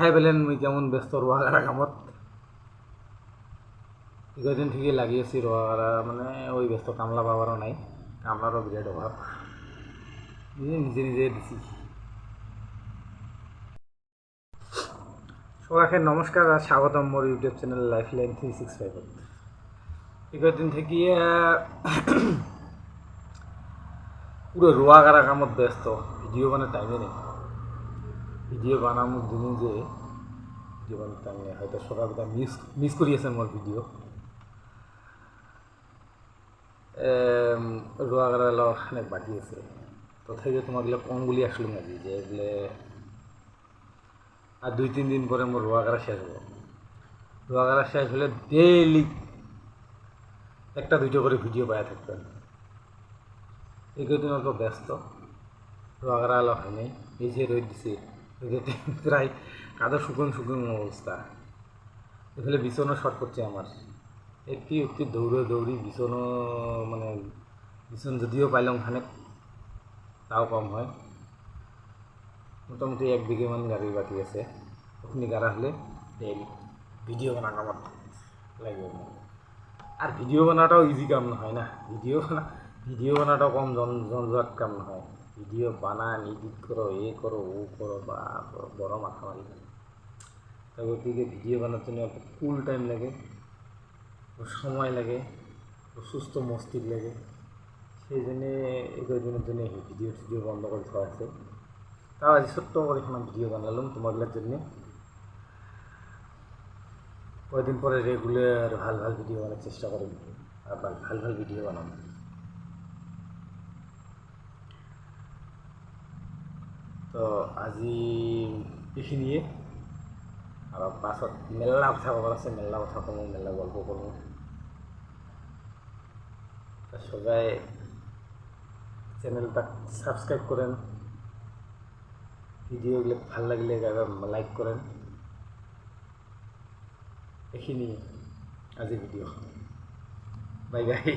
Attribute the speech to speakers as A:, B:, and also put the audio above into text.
A: দেখাই পেলেন মুই কেমন ব্যস্ত রোয়া কাটা কামত কিছুদিন ঠিকই লাগি আছি রোয়া কাটা মানে ওই ব্যস্ত কামলা পাবারও নাই কামলারও বিরাট অভাব নিজে নিজে দিছি সবাইকে নমস্কার আর স্বাগতম মোর ইউটিউব চ্যানেল লাইফলাইন 365 কিছুদিন থেকে পুরো রোয়া কাটা কামত ব্যস্ত ভিডিও বানার টাইমে নেই ভিডিও বানানোর দিনে যে ভিডিও বানার টাইম নেই হয়তো সকালবেলা মিস করিয়েছেন মোর ভিডিও রোয়া কাটা অনেক বাকি আছে তথাপি তোমাগুলো কমগুলি আসলো নাকি যে এগুলো আর 2-3 দিন পরে মোর রোয়া কাটা শেষ হবো রোয়া কাটা শেষ হলে ডেইলি একটা দুটো করে ভিডিও পাওয়া থাকবেন এই কদিন অল্প ব্যস্ত রোয়া কাটা আলো হয়নি এই যে রোদ দিছে প্রায় কাদা শুকন অবস্থা এফালে বিছনও শর্ট করছে আমার একটি দৌড়ি বিছনও মানে বিছন যদিও পাইলাম খানিক তাও কম হয় মোটামুটি 1 বিঘে মান গাড়ির বাকি আছে ওখানে গাড়া হলে ডেইলি ভিডিও বানা কামত লাগবে আর ভিডিও বানাটাও ইজি কাম নহয় না ভিডিও বানাটাও কম জঞ্জাট কাম নহয় ভিডিও বানান এডিট করো করো ও করো বা বড় মাথা মারি তা গতিকে ভিডিও বানার জন্য একটা ফুল টাইম লাগে সময় লাগে সুস্থ মস্তিষ্ক লাগে সেই জন্যে এই কয়েকদিনের জন্য ভিডিও বন্ধ করে দেওয়া আছে তাও আজ ছোট্ট করে এখানে ভিডিও বানালাম তোমাদের জন্য কয়েকদিন পরে রেগুলার ভাল ভিডিও বানার চেষ্টা করব আর ভাল ভিডিও বানাবো তো আজি এইখিনিয়ে আর পাছত মেলা কথা কবার আছে মেলা কথা কম মেলা গল্প করব সবাই চ্যানেলটা সাবস্ক্রাইব করেন ভিডিওগুলো ভাল লাগলে লাইক করেন এইখিনি আজি ভিডিও বাই বাই